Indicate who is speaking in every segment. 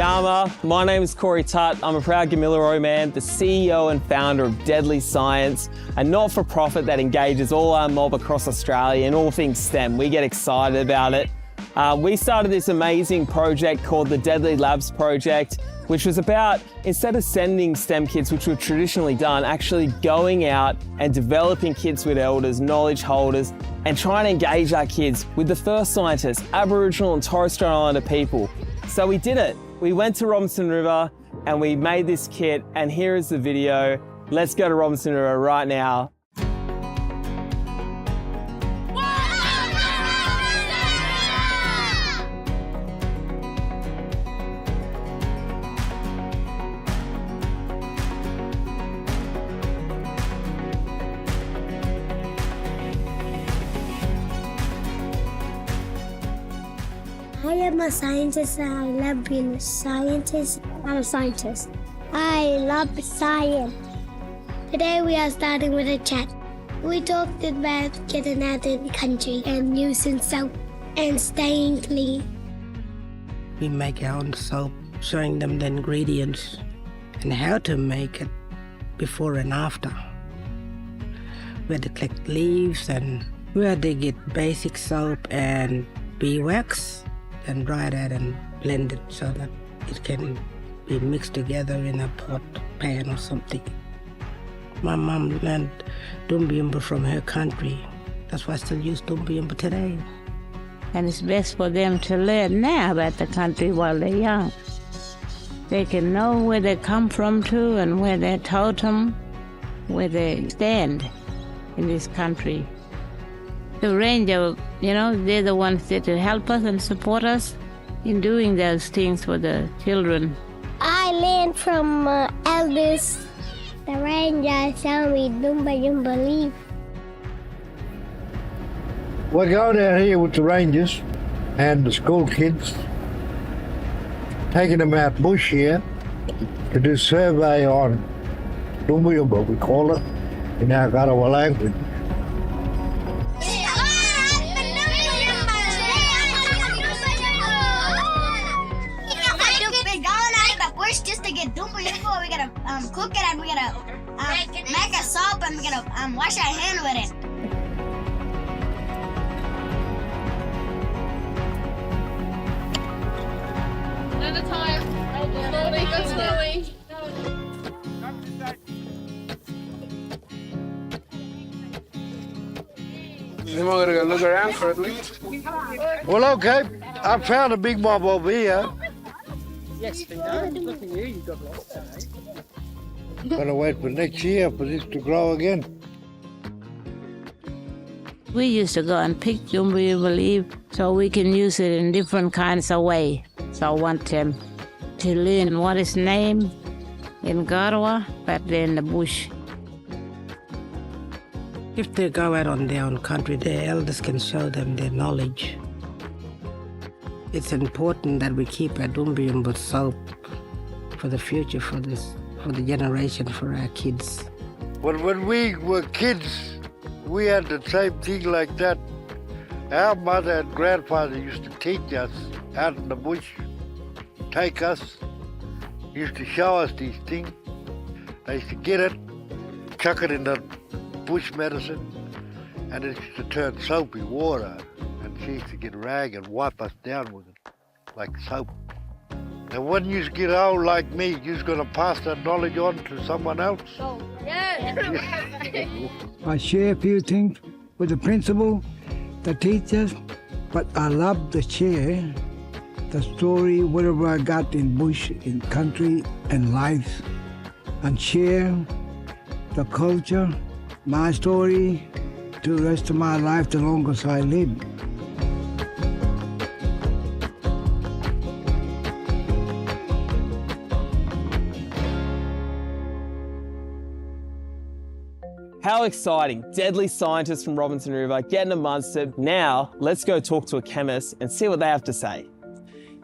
Speaker 1: Yama, my name is Corey Tutt. I'm a proud Gamilaroi man, the CEO and founder of DeadlyScience, a not-for-profit that engages all our mob across Australia in all things STEM. We get excited about it. We started this amazing project called the Deadly Labs Project, which was about, instead of sending STEM kids, which we've traditionally done, actually going out and developing kids with elders, knowledge holders, and trying to engage our kids with the first scientists, Aboriginal and Torres Strait Islander people. So we did it. We went to Robinson River and we made this kit, and here is the video. Let's go to Robinson River right now.
Speaker 2: I am a scientist and I love being a scientist. I'm a scientist. I love science. Today we are starting with a chat. We talked about getting out of the country and using soap and staying clean.
Speaker 3: We make our own soap, showing them the ingredients and how to make it before and after. Where they collect leaves and where they get basic soap and beeswax, and dry that and blend it so that it can be mixed together in a pot, pan or something. My mom learned Dumbiumba from her country. That's why I still use Dumbiumba today.
Speaker 4: And it's best for them to learn now about the country while they're young. They can know where they come from too and where their totem, where they stand in this country. The ranger, they're the ones there to help us and support us in doing those things for the children.
Speaker 2: I learned from elders. The ranger showed me Dumba leaf.
Speaker 5: We're going out here with the rangers and the school kids, taking them out bush here to do survey on Dumba, we call it, in our Garawa language.
Speaker 6: Just to get Dumba, we gotta cook it and we gotta make a soap and we gotta wash our hand with it.
Speaker 7: Another time. Slowly, go slowly.
Speaker 8: Am I gonna go look around for it, Lee?
Speaker 5: Well, okay, I found a big mob over here.
Speaker 3: Yes, look at you, you've got lots today.
Speaker 5: Gotta wait for next year for this to grow again.
Speaker 4: We used to go and pick Dumba leaf so we can use it in different kinds of way. So I want them to learn what is named in Garawa, but they're in the bush.
Speaker 3: If they go out on their own country, their elders can show them their knowledge. It's important that we keep our Dumbiumba soap for the future, for the generation, for our kids.
Speaker 5: When we were kids, we had the same thing like that. Our mother and grandfather used to teach us out in the bush, take us, used to show us these things. They used to get it, chuck it in the bush medicine, and it used to turn soapy water. And she used to get a rag and wipe us down with it, like soap. And when you get old like me, you're going to pass that knowledge on to someone else?
Speaker 9: I share a few things with the principal, the teachers, but I love to share the story, whatever I got in bush, in country, and life, and share the culture, my story, to the rest of my life, the longest I live.
Speaker 1: How exciting. Deadly scientists from Robinson River getting to Munster. Now, let's go talk to a chemist and see what they have to say.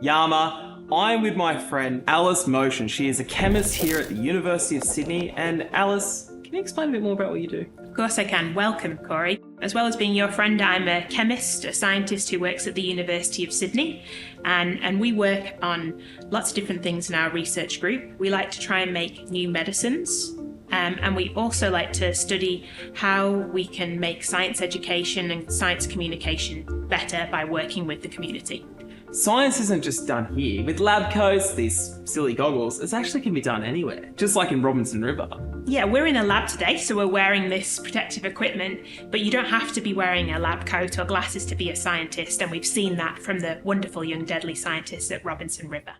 Speaker 1: Yama, I'm with my friend Alice Motion. She is a chemist here at the University of Sydney. And Alice, can you explain a bit more about what you do?
Speaker 7: Of course I can. Welcome, Corey.
Speaker 10: As well as being your friend, I'm a chemist, a scientist who works at the University of Sydney, and we work on lots of different things in our research group. We like to try and make new medicines, and we also like to study how we can make science education and science communication better by working with the community.
Speaker 1: Science isn't just done here. With lab coats, these silly goggles, it actually can be done anywhere, just like in Robinson River.
Speaker 10: Yeah, we're in a lab today, so we're wearing this protective equipment, but you don't have to be wearing a lab coat or glasses to be a scientist, and we've seen that from the wonderful young deadly scientists at Robinson River.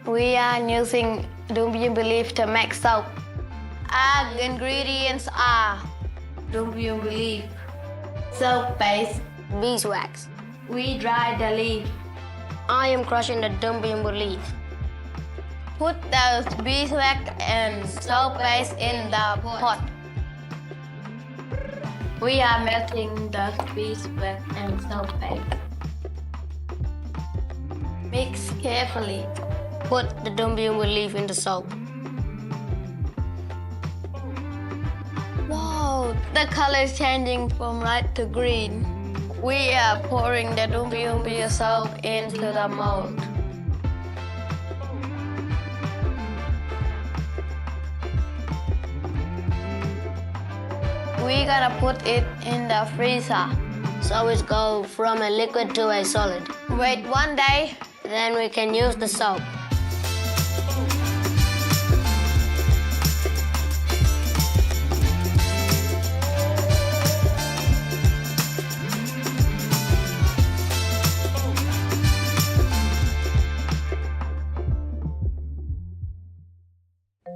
Speaker 11: We are using Do You Believe to make soap. Our ingredients are Do You Believe, soap base, beeswax. We dry the leaf.
Speaker 2: I am crushing the Do You Believe.
Speaker 11: Put the beeswax and soap base in the pot. We are melting the beeswax and soap base. Mix carefully.
Speaker 2: Put the Do You Believe in the soap.
Speaker 11: Wow, the color is changing from red to green. We are pouring the Do You Believe soap into the mold. We gotta put it in the freezer.
Speaker 2: So it goes from a liquid to a solid.
Speaker 11: Wait 1 day,
Speaker 2: Then we can use the soap.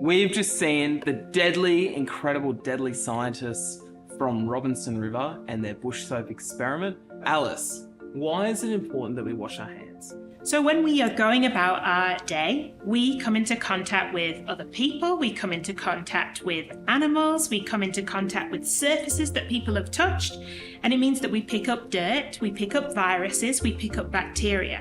Speaker 1: We've just seen the incredible deadly scientists from Robinson River and their bush soap experiment. Alice, why is it important that we wash our hands?
Speaker 10: So when we are going about our day, we come into contact with other people, we come into contact with animals, we come into contact with surfaces that people have touched, and it means that we pick up dirt, we pick up viruses, we pick up bacteria.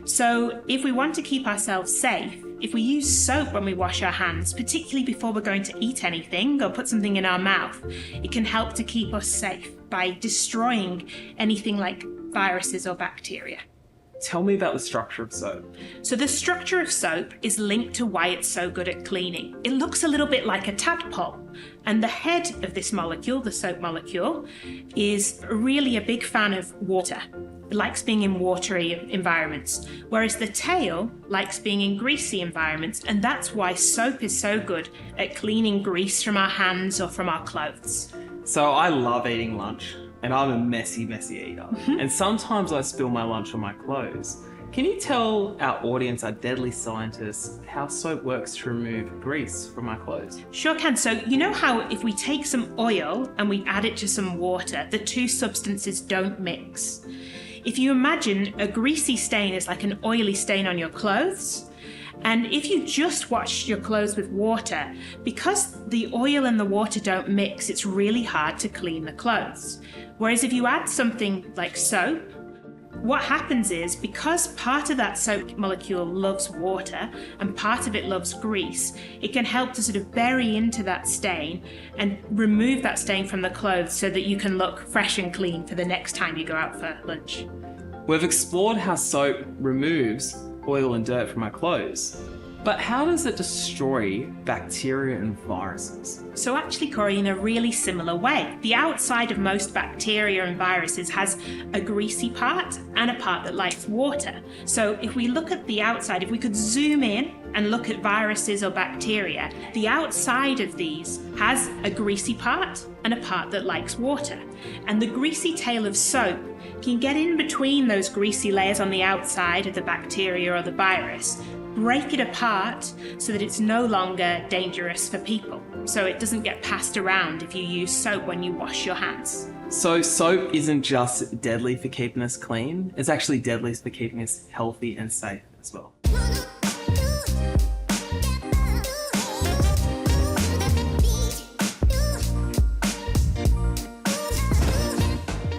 Speaker 10: So if we want to keep ourselves safe, if we use soap when we wash our hands, particularly before we're going to eat anything or put something in our mouth, it can help to keep us safe by destroying anything like viruses or bacteria.
Speaker 1: Tell me about the structure of soap.
Speaker 10: So the structure of soap is linked to why it's so good at cleaning. It looks a little bit like a tadpole, and the head of this molecule, the soap molecule, is really a big fan of water. It likes being in watery environments, whereas the tail likes being in greasy environments, and that's why soap is so good at cleaning grease from our hands or from our clothes.
Speaker 1: So I love eating lunch, and I'm a messy eater. And sometimes I spill my lunch on my clothes. Can you tell our audience, our deadly scientists, how soap works to remove grease from our clothes?
Speaker 10: Sure can. So you know how if we take some oil and we add it to some water, the two substances don't mix? If you imagine a greasy stain is like an oily stain on your clothes, and if you just wash your clothes with water, because the oil and the water don't mix, it's really hard to clean the clothes. Whereas if you add something like soap, what happens is, because part of that soap molecule loves water and part of it loves grease, it can help to sort of bury into that stain and remove that stain from the clothes so that you can look fresh and clean for the next time you go out for lunch.
Speaker 1: We've explored how soap removes oil and dirt from our clothes, but how does it destroy bacteria and viruses?
Speaker 10: So actually, Corey, in a really similar way. The outside of most bacteria and viruses has a greasy part and a part that likes water. So if we look at the outside, if we could zoom in and look at viruses or bacteria, the outside of these has a greasy part and a part that likes water. And the greasy tail of soap can get in between those greasy layers on the outside of the bacteria or the virus, break it apart so that it's no longer dangerous for people. So it doesn't get passed around if you use soap when you wash your hands.
Speaker 1: So soap isn't just deadly for keeping us clean, it's actually deadly for keeping us healthy and safe as well.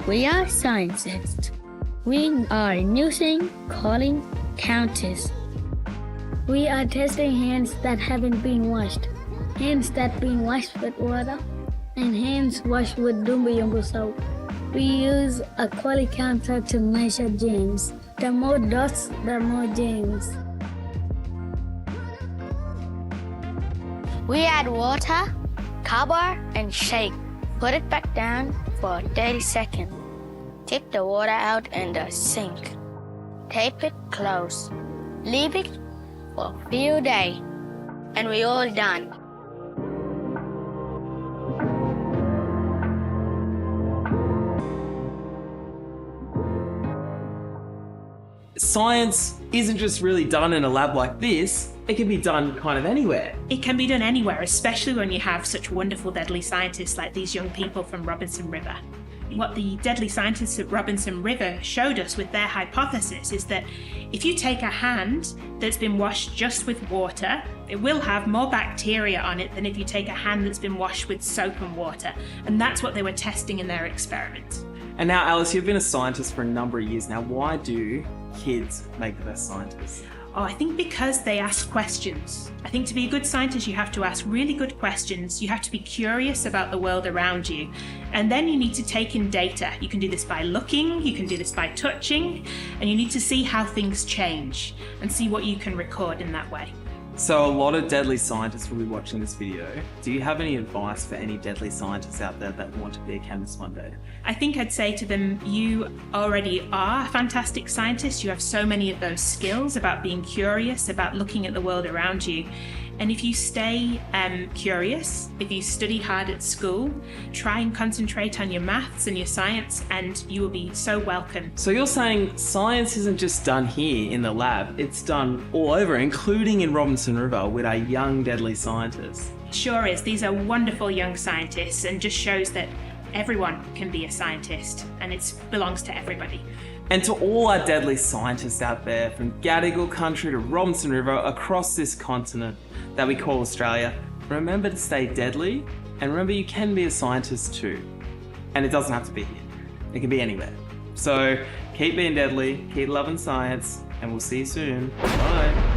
Speaker 2: We are scientists. We are using calling counters. We are testing hands that haven't been washed, hands that been washed with water, and hands washed with Dumbayumbu soap. We use a quality counter to measure germs. The more dots, the more germs.
Speaker 11: We add water, cover, and shake. Put it back down for 30 seconds. Take the water out in the sink. Tape it close. Leave it for a few days, and we're all done.
Speaker 1: Science isn't just really done in a lab like this, it can be done kind of anywhere.
Speaker 10: It can be done anywhere, especially when you have such wonderful deadly scientists like these young people from Robinson River. What the deadly scientists at Robinson River showed us with their hypothesis is that if you take a hand that's been washed just with water, it will have more bacteria on it than if you take a hand that's been washed with soap and water. And that's what they were testing in their experiment.
Speaker 1: And now, Alice, you've been a scientist for a number of years now. Why do kids make the best scientists?
Speaker 10: Oh, I think because they ask questions. I think to be a good scientist, you have to ask really good questions. You have to be curious about the world around you. And then you need to take in data. You can do this by looking, you can do this by touching, and you need to see how things change and see what you can record in that way.
Speaker 1: So a lot of deadly scientists will be watching this video. Do you have any advice for any deadly scientists out there that want to be a chemist one day?
Speaker 10: I think I'd say to them, you already are a fantastic scientist. You have so many of those skills about being curious, about looking at the world around you. And if you stay curious, if you study hard at school, try and concentrate on your maths and your science, and you will be so welcome.
Speaker 1: So you're saying science isn't just done here in the lab, it's done all over, including in Robinson River with our young deadly scientists.
Speaker 10: Sure is. These are wonderful young scientists, and just shows that everyone can be a scientist, and it belongs to everybody.
Speaker 1: And to all our deadly scientists out there, from Garawa Country to Robinson River, across this continent that we call Australia, remember to stay deadly, and remember you can be a scientist too. And it doesn't have to be here. It can be anywhere. So keep being deadly, keep loving science, and we'll see you soon. Bye.